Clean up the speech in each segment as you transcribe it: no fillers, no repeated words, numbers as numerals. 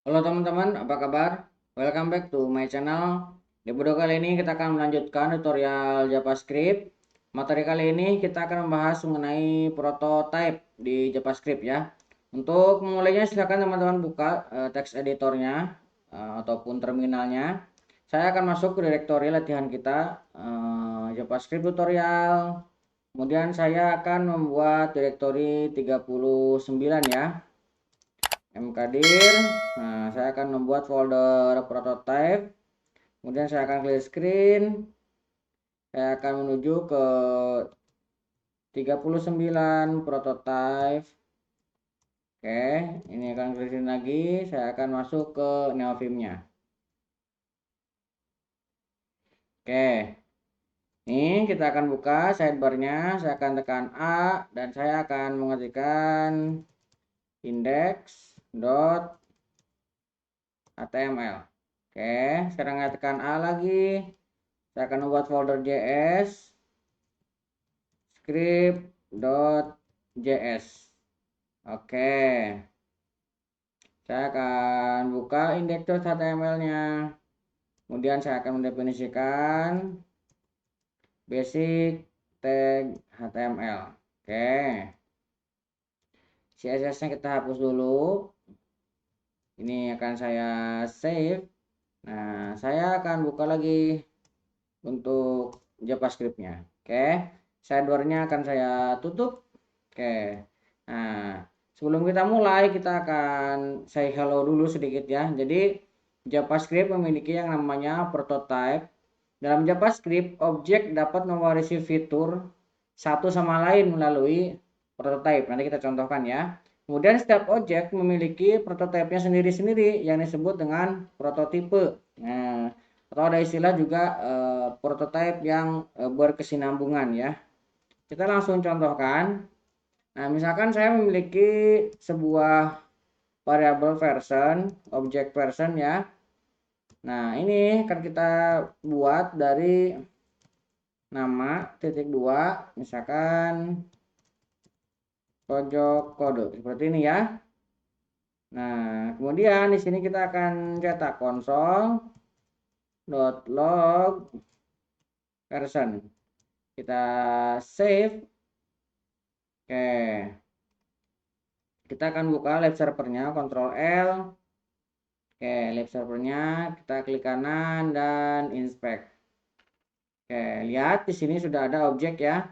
Halo teman-teman, apa kabar? Welcome back to my channel. Di video kali ini kita akan melanjutkan tutorial JavaScript. Materi kali ini kita akan membahas mengenai prototype di JavaScript ya. Untuk memulainya silakan teman-teman buka text editornya ataupun terminalnya. Saya akan masuk ke direktori latihan kita JavaScript tutorial. Kemudian saya akan membuat direktori 39 ya. mkdir. Nah, saya akan membuat folder prototype. Kemudian saya akan clear screen. Saya akan menuju ke 39 prototype. Oke, ini akan clear screen lagi. Saya akan masuk ke neofilm-nya. Oke, ini kita akan buka sidebar-nya. Saya akan tekan A dan saya akan mengetikkan index.html. Oke, sekarang saya tekan A lagi. Saya akan membuat folder JS script.js. Oke, saya akan buka index.html-nya. Kemudian saya akan mendefinisikan basic tag HTML. Oke, CSS-nya kita hapus dulu. Ini akan saya save. Nah, saya akan buka lagi untuk JavaScript-nya. Oke, sidebar-nya akan saya tutup. Oke, nah sebelum kita mulai kita akan say hello dulu sedikit ya. Jadi JavaScript memiliki yang namanya prototype. Dalam JavaScript, objek dapat mewarisi fitur satu sama lain melalui prototype. Nanti kita contohkan ya. Kemudian setiap objek memiliki prototipenya sendiri-sendiri yang disebut dengan prototipe. Nah, atau ada istilah juga prototype yang berkesinambungan ya. Kita langsung contohkan. Nah, misalkan saya memiliki sebuah variabel version, objek version ya. Nah, ini akan kita buat dari nama titik dua, misalkan pojok kode seperti ini ya. Nah, kemudian di sini kita akan cetak console.log version. Kita save. Oke. Kita akan buka lab servernya, Ctrl L. Oke, lab servernya kita klik kanan dan inspect. Oke, lihat di sini sudah ada objek ya.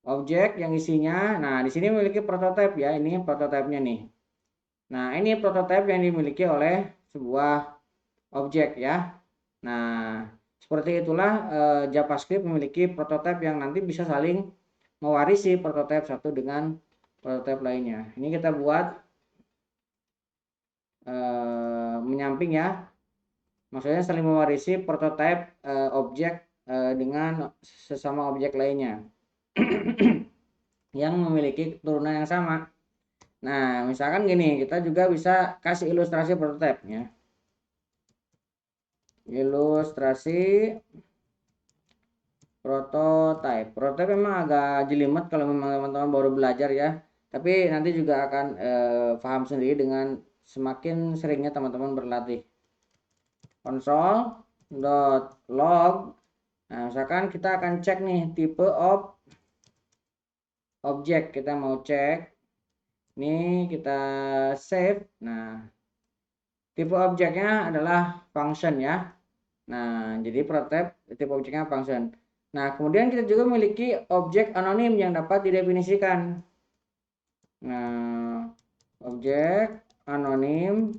Objek yang isinya, nah di sini memiliki prototipe ya, ini prototipenya nih. Nah, ini prototipe yang dimiliki oleh sebuah objek ya. Nah, seperti itulah JavaScript memiliki prototipe yang nanti bisa saling mewarisi prototipe satu dengan prototipe lainnya. Ini kita buat menyamping ya, maksudnya saling mewarisi prototipe objek dengan sesama objek lainnya yang memiliki turunan yang sama. Nah, misalkan gini, kita juga bisa kasih ilustrasi prototipenya. Ilustrasi prototype memang agak jelimet kalau memang teman-teman baru belajar ya, tapi nanti juga akan paham sendiri dengan semakin seringnya teman-teman berlatih. Console.log. Nah, misalkan kita akan cek nih tipe objek, kita mau cek ini, kita save. Nah, tipe objeknya adalah function ya. Nah, jadi prototype tipe objeknya function. Nah, kemudian kita juga memiliki objek anonim yang dapat didefinisikan. Nah, objek anonim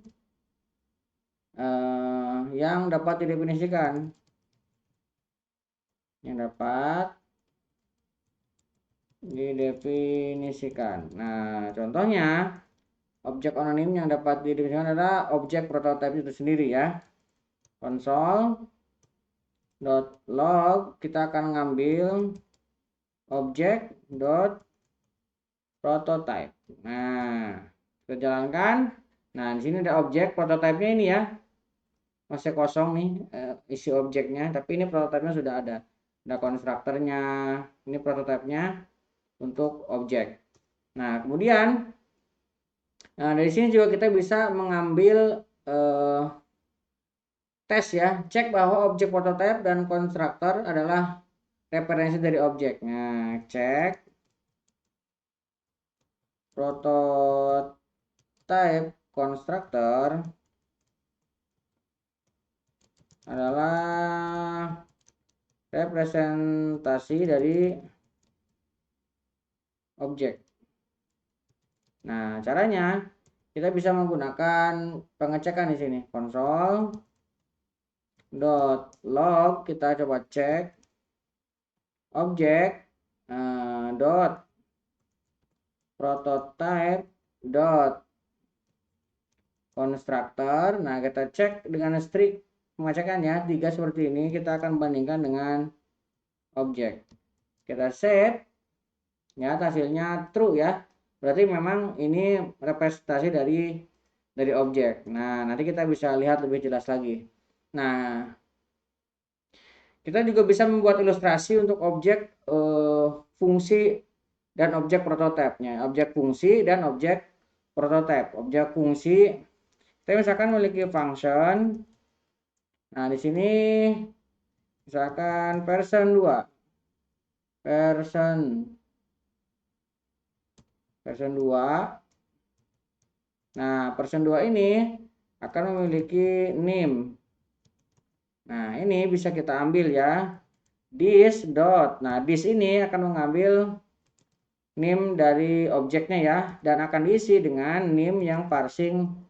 yang dapat didefinisikan. Yang dapat didefinisikan. Nah, contohnya objek anonim yang dapat didefinisikan adalah objek prototype itu sendiri ya. Console.log, kita akan ngambil objek prototype. Nah, kita jalankan. Nah, di sini ada objek prototipenya ini ya. Masih kosong nih isi objeknya, tapi ini prototipenya sudah ada. Ada konstruktornya. Ini prototipenya untuk objek. Nah, kemudian Nah, dari sini juga kita bisa mengambil tes ya, cek bahwa objek prototype dan konstruktor adalah referensi dari objek. Nah, cek prototype konstruktor adalah representasi dari objek. Nah, caranya kita bisa menggunakan pengecekan di sini. Console.log, kita coba cek objek dot prototype dot constructor. Nah, kita cek dengan string pengecekannya 3 seperti ini. Kita akan bandingkan dengan objek. Kita set, ya hasilnya true ya. Berarti memang ini representasi dari objek. Nah, nanti kita bisa lihat lebih jelas lagi. Nah, kita juga bisa membuat ilustrasi untuk objek fungsi dan objek prototipenya. Objek fungsi dan objek prototype. Objek fungsi, kita misalkan memiliki function. Nah, di sini misalkan version 2. Version 2. Nah, version 2 ini akan memiliki name. Nah, ini bisa kita ambil ya. This dot. Nah, this ini akan mengambil name dari objeknya ya, dan akan diisi dengan name yang parsing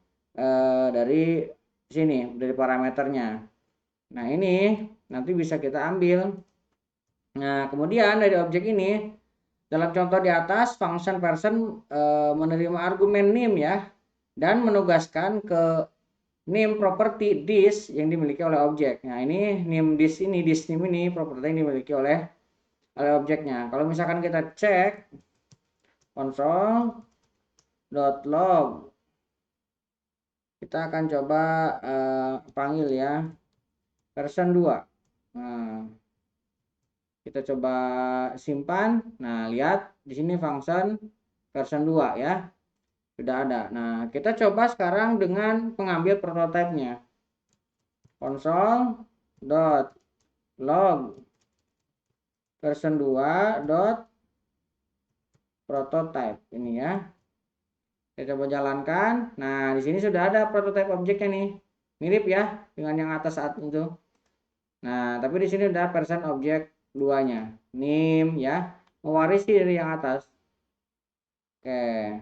dari sini, dari parameternya. Nah, ini nanti bisa kita ambil. Nah, kemudian dari objek ini, dalam contoh di atas, function person menerima argumen name ya, dan menugaskan ke name property this yang dimiliki oleh objek. Nah, ini name this ini properti yang dimiliki oleh objeknya. Kalau misalkan kita cek console.log, kita akan coba panggil ya version 2. Nah, kita coba simpan. Nah, lihat di sini function version 2 ya. Sudah ada. Nah, kita coba sekarang dengan pengambil prototipenya. Console.log version 2 prototype ini ya. Kita coba jalankan. Nah, di sini sudah ada prototype objeknya nih. Mirip ya dengan yang atas saat itu. Nah, tapi di sini udah version objek 2-nya. Name ya, mewarisi dari yang atas. Oke.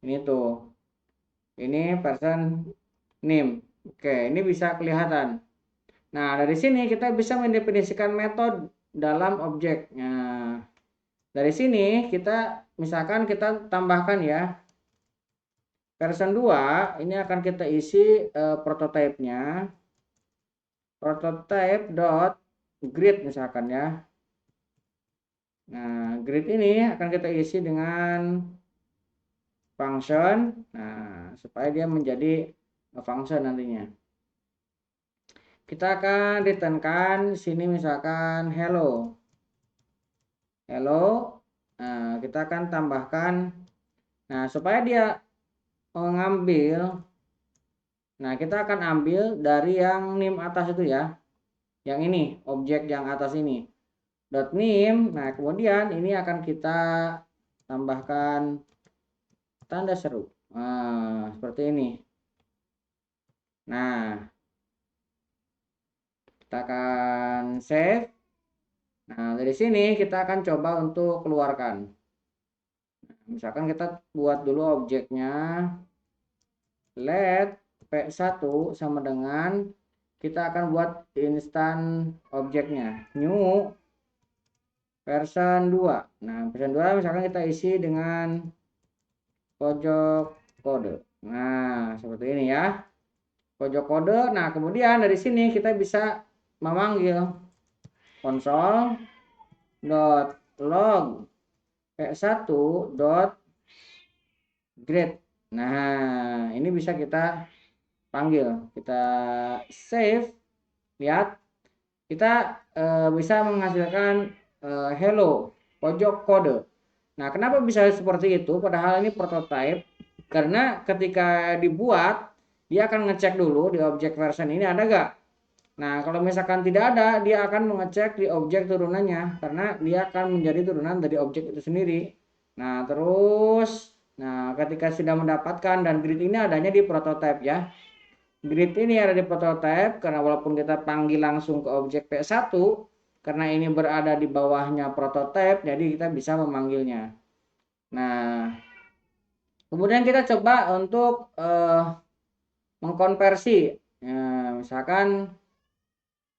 Ini tuh. Ini version name. Oke, ini bisa kelihatan. Nah, dari sini kita bisa mendefinisikan metode dalam objek. Nah, dari sini kita misalkan kita tambahkan ya version 2, ini akan kita isi prototipenya. Prototype dot grid misalkan ya. Nah, grid ini akan kita isi dengan function. Nah, supaya dia menjadi function nantinya. Kita akan returnkan sini misalkan hello. Nah, kita akan tambahkan. Nah, supaya dia mengambil. Nah, kita akan ambil dari yang name atas itu ya. Yang ini, objek yang atas ini. .name. Nah, kemudian ini akan kita tambahkan tanda seru. Nah, seperti ini. Nah, kita akan save. Nah, dari sini kita akan coba untuk keluarkan. Misalkan kita buat dulu objeknya. Let P1 sama dengan kita akan buat instan objeknya. New version 2. Nah, version 2 misalkan kita isi dengan pojok kode. Nah, seperti ini ya. Pojok kode. Nah, kemudian dari sini kita bisa memanggil console.log p1.grade. Nah, ini bisa kita panggil. Kita save. Lihat. Kita bisa menghasilkan hello pojok kode. Nah, kenapa bisa seperti itu? Padahal ini prototype. Karena ketika dibuat, dia akan ngecek dulu di objek version ini ada nggak. Nah, kalau misalkan tidak ada, dia akan mengecek di objek turunannya. Karena dia akan menjadi turunan dari objek itu sendiri. Nah, terus, ketika sudah mendapatkan, dan grid ini adanya di prototype ya. Grid ini ada di prototype, karena walaupun kita panggil langsung ke objek P1, karena ini berada di bawahnya prototype, jadi kita bisa memanggilnya. Nah, kemudian kita coba untuk mengkonversi. Misalkan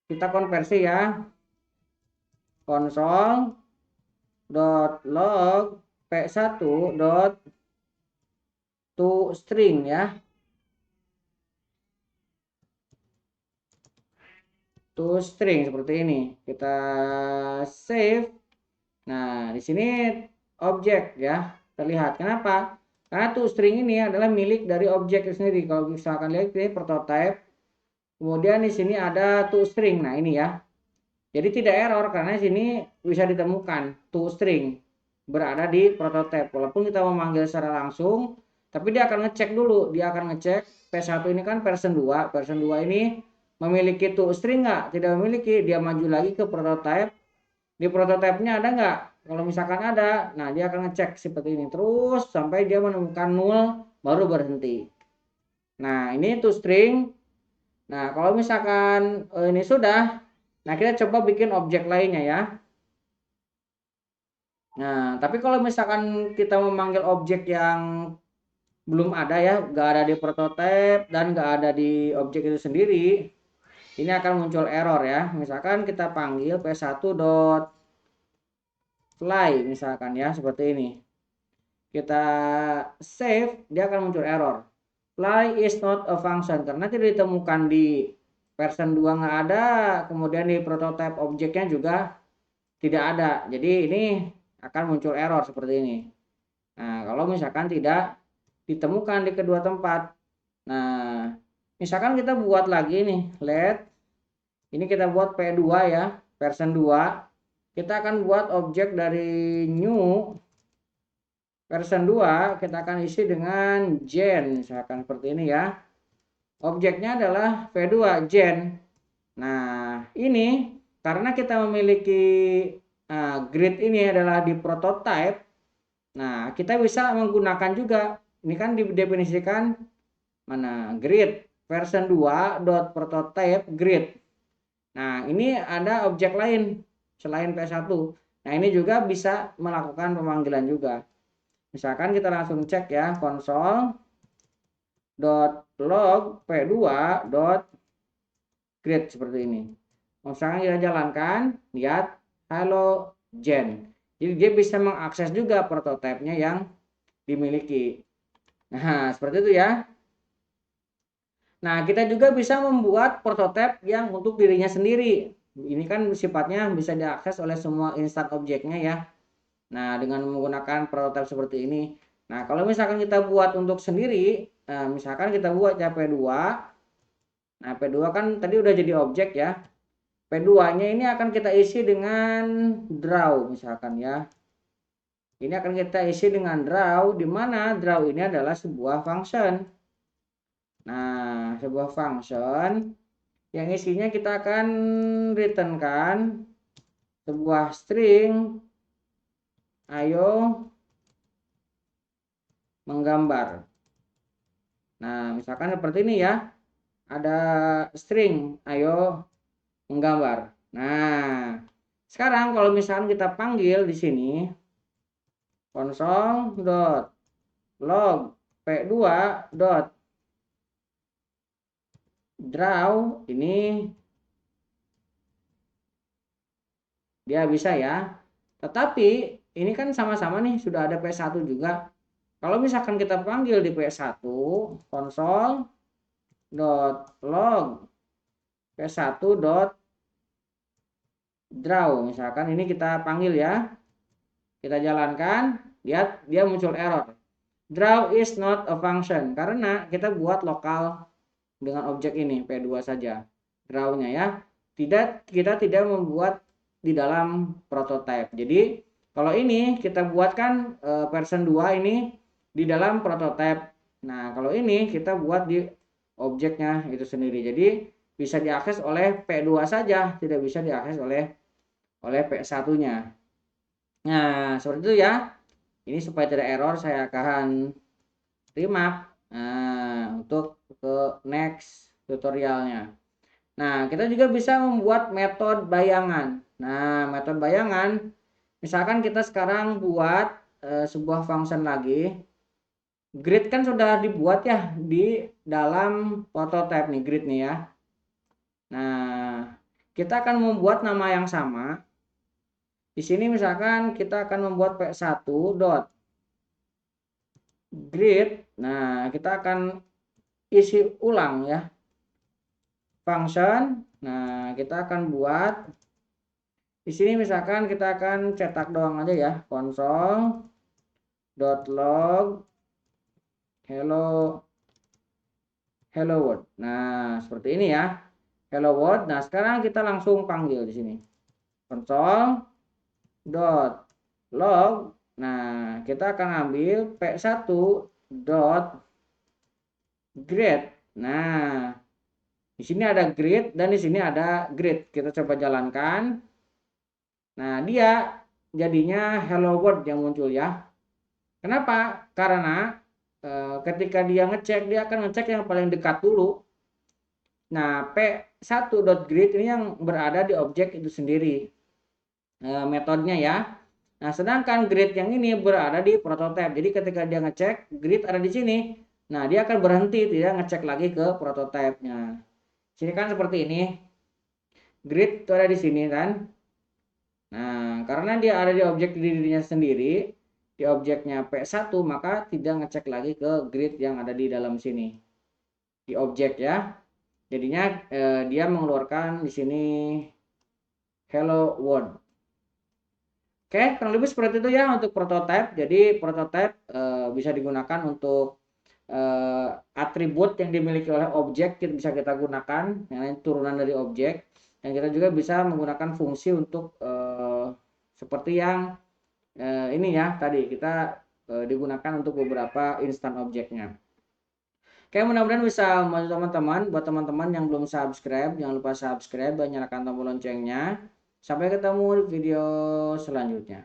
kita konversi ya, console.log p1.toString ya, toString seperti ini. Kita save. Nah, di sini objek ya terlihat. Kenapa? Karena toString ini adalah milik dari objek itu sendiri. Kalau misalkan lihat ini prototype, kemudian di sini ada toString. Nah, ini ya. Jadi tidak error karena di sini bisa ditemukan toString berada di prototype. Walaupun kita memanggil secara langsung, tapi dia akan ngecek dulu. Dia akan ngecek P1 ini kan version 2. Version 2 ini memiliki toString nggak? Tidak memiliki. Dia maju lagi ke prototype. Di prototipenya ada nggak? Kalau misalkan ada, nah dia akan ngecek seperti ini terus sampai dia menemukan 0 baru berhenti. Nah, ini toString. Nah, kalau misalkan ini sudah, nah kita coba bikin objek lainnya ya. Nah, tapi kalau misalkan kita memanggil objek yang belum ada ya, nggak ada di prototype dan nggak ada di objek itu sendiri, ini akan muncul error ya. Misalkan kita panggil p1.fly misalkan ya, seperti ini. Kita save, dia akan muncul error. Fly is not a function, karena tidak ditemukan di version 2 nggak ada, kemudian di prototype objeknya juga tidak ada. Jadi ini akan muncul error seperti ini. Nah, kalau misalkan tidak ditemukan di kedua tempat. Nah, misalkan kita buat lagi nih, let. Ini kita buat P2 ya, version 2. Kita akan buat objek dari new version 2, kita akan isi dengan gen, misalkan seperti ini ya. Objeknya adalah V2 gen. Nah, ini karena kita memiliki grid ini adalah di prototype. Nah, kita bisa menggunakan juga. Ini kan didefinisikan mana grid version 2.prototype grid. Nah, ini ada objek lain selain P1. Nah, ini juga bisa melakukan pemanggilan juga. Misalkan kita langsung cek ya, console.log p2.grid seperti ini. Misalkan kita jalankan, lihat hello gen. Jadi dia bisa mengakses juga prototipenya yang dimiliki. Nah, seperti itu ya. Nah, kita juga bisa membuat prototipe yang untuk dirinya sendiri. Ini kan sifatnya bisa diakses oleh semua instan objeknya ya. Nah, dengan menggunakan prototipe seperti ini. Nah, kalau misalkan kita buat untuk sendiri, misalkan kita buat ya P2. Nah, P2 kan tadi udah jadi objek ya. P2-nya ini akan kita isi dengan draw misalkan ya. Ini akan kita isi dengan draw, di mana draw ini adalah sebuah function. Nah, sebuah function yang isinya kita akan returnkan sebuah string ayo menggambar. Nah, misalkan seperti ini ya. Ada string ayo menggambar. Nah, sekarang kalau misalkan kita panggil di sini console.log p2.draw ini dia bisa ya. Tetapi ini kan sama-sama nih sudah ada P1 juga. Kalau misalkan kita panggil di P1 console.log p1.draw misalkan ini kita panggil ya. Kita jalankan, lihat dia muncul error. Draw is not a function karena kita buat lokal dengan objek ini P2 saja. Draw-nya ya. Kita tidak membuat di dalam prototype. Jadi Kalau ini kita buatkan version 2 ini di dalam prototype. Nah, kalau ini kita buat di objeknya itu sendiri. Jadi bisa diakses oleh P2 saja, tidak bisa diakses oleh P1-nya. Nah, seperti itu ya. Ini supaya tidak error, saya akan remark untuk ke next tutorialnya. Nah, kita juga bisa membuat metode bayangan. Nah, metode bayangan, misalkan kita sekarang buat sebuah function lagi. Grid kan sudah dibuat ya di dalam prototype nih, grid nih ya. Nah, kita akan membuat nama yang sama. Di sini misalkan kita akan membuat p1 dot grid. Nah, kita akan isi ulang ya function. Nah, kita akan buat di sini misalkan kita akan cetak doang aja ya, console.log hello world. Nah, seperti ini ya. Hello world. Nah, sekarang kita langsung panggil di sini. Console.log. Nah, kita akan ambil p1 dot grade. Nah, di sini ada grid dan di sini ada grid. Kita coba jalankan. Nah, dia jadinya hello world yang muncul ya. Kenapa? Karena ketika dia ngecek, dia akan ngecek yang paling dekat dulu. Nah, p1.grid ini yang berada di objek itu sendiri metodenya ya. Nah, sedangkan grid yang ini berada di prototype. Jadi ketika dia ngecek, grid ada di sini. Nah, dia akan berhenti, tidak ngecek lagi ke prototype-nya. Sini kan seperti ini. Grid itu ada di sini kan. Nah, karena dia ada di objek dirinya sendiri, di objeknya P1, maka tidak ngecek lagi ke grid yang ada di dalam sini. Di objek ya. Jadinya dia mengeluarkan di sini hello world. Oke, kurang lebih seperti itu ya untuk prototype. Jadi prototype bisa digunakan untuk atribut yang dimiliki oleh objek bisa kita gunakan, yang turunan dari objek. Dan kita juga bisa menggunakan fungsi untuk seperti yang ini ya tadi kita digunakan untuk beberapa instan objeknya. Oke, mudah-mudahan bisa membantu teman-teman. Buat teman-teman yang belum subscribe, jangan lupa subscribe dan nyalakan tombol loncengnya. Sampai ketemu di video selanjutnya.